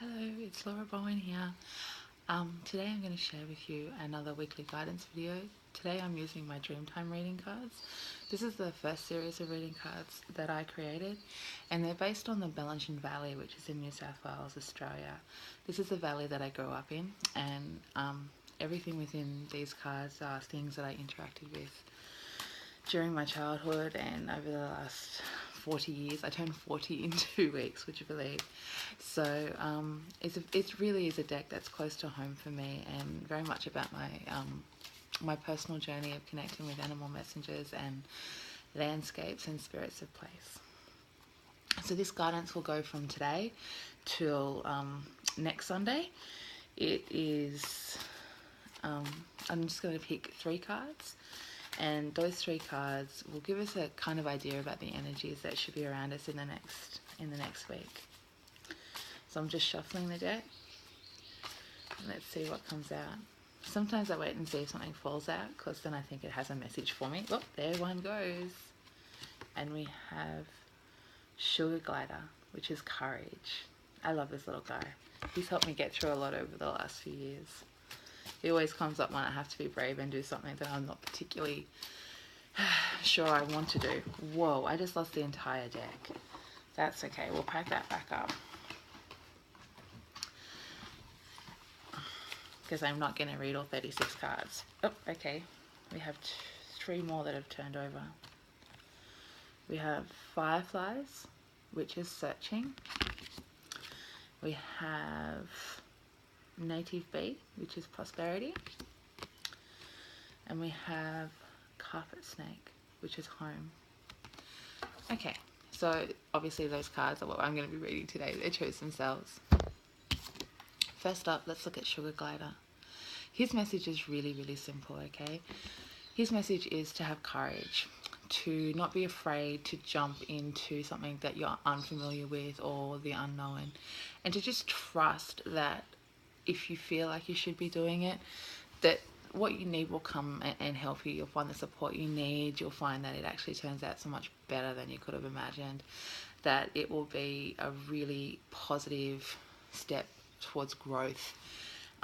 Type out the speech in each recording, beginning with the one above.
Hello, it's Laura Bowen here. Today I'm going to share with you another weekly guidance video. Today I'm using my Dreamtime reading cards. This is the first series of reading cards that I created, and they're based on the Bellingen Valley, which is in New South Wales, Australia. This is the valley that I grew up in, and everything within these cards are things that I interacted with during my childhood and over the last 40 years. I turned 40 in 2 weeks, would you believe? So it really is a deck that's close to home for me and very much about my personal journey of connecting with animal messengers and landscapes and spirits of place. So this guidance will go from today till next Sunday. It is, I'm just going to pick 3 cards, and those 3 cards will give us a kind of idea about the energies that should be around us in the next week. So I'm just shuffling the deck, and let's see what comes out. Sometimes I wait and see if something falls out, because then I think it has a message for me. Oh, there one goes. And we have Sugar Glider, which is courage. I love this little guy. He's helped me get through a lot over the last few years. He always comes up when I have to be brave and do something that I'm not particularly sure I want to do. Whoa, I just lost the entire deck. That's okay, we'll pack that back up, because I'm not going to read all 36 cards. Oh, okay. We have 3 more that have turned over. We have Fireflies, which is searching. We have Native Bee, which is prosperity. And we have Carpet Snake, which is home. Okay, so obviously those cards are what I'm going to be reading today. They chose themselves. First up, let's look at Sugar Glider. His message is really, really simple, okay? His message is to have courage, to not be afraid to jump into something that you're unfamiliar with or the unknown, and to just trust that if you feel like you should be doing it, that what you need will come and help you. You'll find the support you need. You'll find that it actually turns out so much better than you could have imagined, that it will be a really positive step towards growth,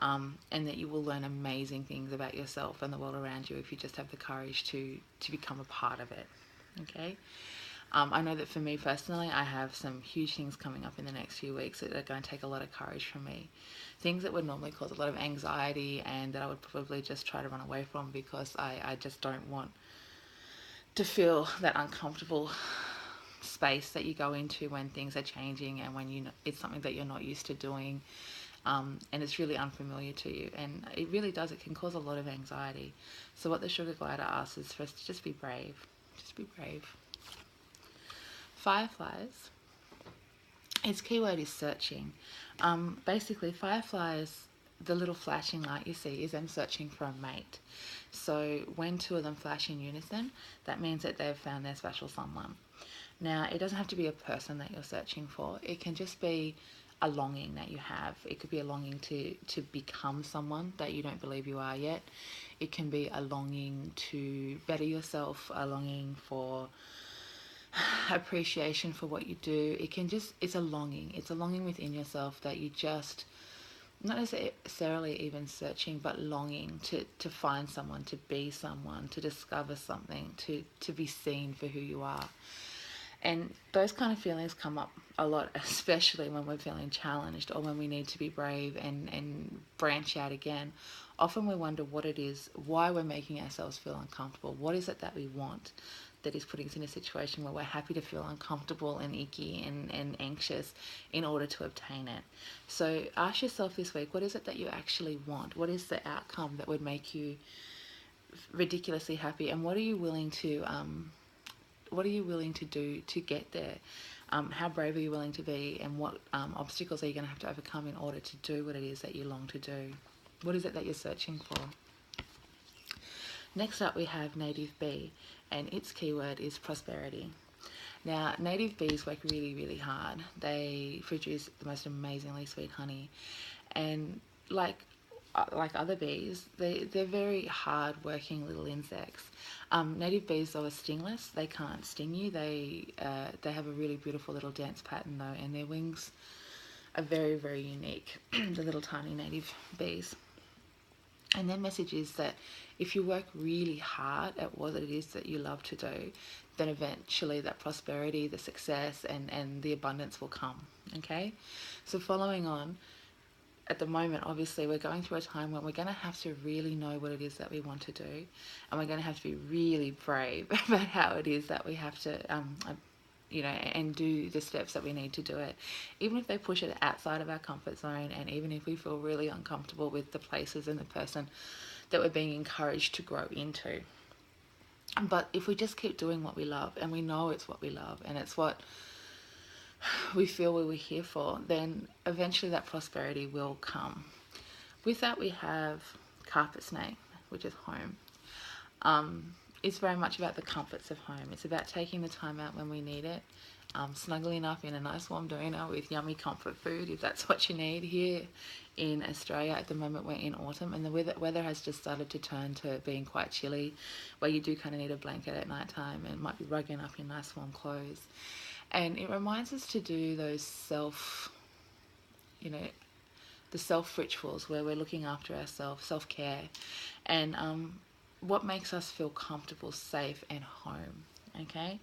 and that you will learn amazing things about yourself and the world around you if you just have the courage to become a part of it. Okay, I know that for me personally, I have some huge things coming up in the next few weeks that are going to take a lot of courage from me. Things that would normally cause a lot of anxiety and that I would probably just try to run away from, because I just don't want to feel that uncomfortable space that you go into when things are changing and when it's something that you're not used to doing, and it's really unfamiliar to you, and it can cause a lot of anxiety. So what the Sugar Glider asks is for us to just be brave. Just be brave. Fireflies, its keyword is searching. Basically, fireflies, the little flashing light you see is them searching for a mate. So when 2 of them flash in unison, that means that they've found their special someone. Now, it doesn't have to be a person that you're searching for. It can just be a longing that you have. It could be a longing to become someone that you don't believe you are yet. It can be a longing to better yourself, a longing for appreciation for what you do. It's a longing. It's a longing within yourself that you just, not necessarily even searching, but longing to find someone, to be someone, to discover something, to be seen for who you are. And those kind of feelings come up a lot, especially when we're feeling challenged or when we need to be brave and branch out again. Often we wonder what it is, why we're making ourselves feel uncomfortable. What is it that we want that is putting us in a situation where we're happy to feel uncomfortable and icky and anxious in order to obtain it? So ask yourself this week, what is it that you actually want? What is the outcome that would make you ridiculously happy? And what are you willing to do to get there? How brave are you willing to be, and what obstacles are you going to have to overcome in order to do what it is that you long to do? What is it that you're searching for? Next up, we have Native Bee, and its keyword is prosperity. Now, native bees work really, really hard. They produce the most amazingly sweet honey, and like other bees, they're very hard-working little insects. Native bees, though, are stingless. They can't sting you. They have a really beautiful little dance pattern, though, and their wings are very, very unique, the little tiny native bees. And their message is that if you work really hard at what it is that you love to do, then eventually that prosperity, the success, and the abundance will come. Okay? So following on, at the moment, obviously, we're going through a time when we're going to have to really know what it is that we want to do, and we're going to have to be really brave about how it is that we have to and do the steps that we need to do it, even if they push it outside of our comfort zone, and even if we feel really uncomfortable with the places and the person that we're being encouraged to grow into. But if we just keep doing what we love, and we know it's what we love, and it's what we feel we were here for, then eventually that prosperity will come. With that, we have carpet snake, which is home. It's very much about the comforts of home. It's about taking the time out when we need it, snuggling up in a nice warm doona with yummy comfort food, if that's what you need. Here in Australia at the moment, we're in autumn, and the weather has just started to turn to being quite chilly, where you do kind of need a blanket at night time and might be rugging up in nice warm clothes. And it reminds us to do those the self rituals where we're looking after ourselves, self-care, and what makes us feel comfortable, safe, and home. Okay?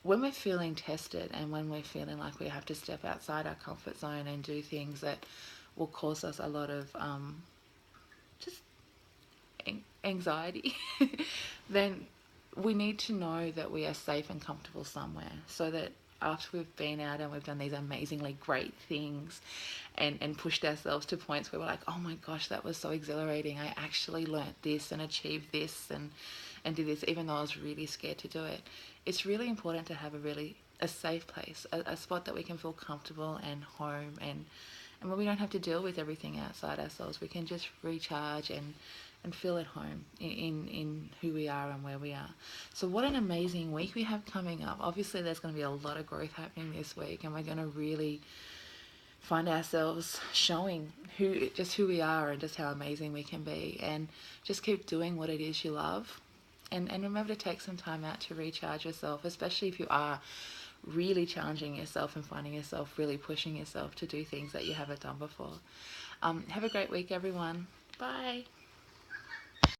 When we're feeling tested, and when we're feeling like we have to step outside our comfort zone and do things that will cause us a lot of just anxiety, then we need to know that we are safe and comfortable somewhere, so that after we've been out and we've done these amazingly great things and pushed ourselves to points where we're like, oh my gosh, that was so exhilarating, I actually learnt this and achieved this and did this, even though I was really scared to do it. It's really important to have a safe place, a spot that we can feel comfortable and home, and where we don't have to deal with everything outside ourselves. We can just recharge and feel at home in who we are and where we are. So what an amazing week we have coming up. Obviously there's going to be a lot of growth happening this week, and we're going to really find ourselves showing who we are and just how amazing we can be, and just keep doing what it is you love, and remember to take some time out to recharge yourself, especially if you are really challenging yourself and finding yourself really pushing yourself to do things that you haven't done before. Have a great week, everyone. Bye.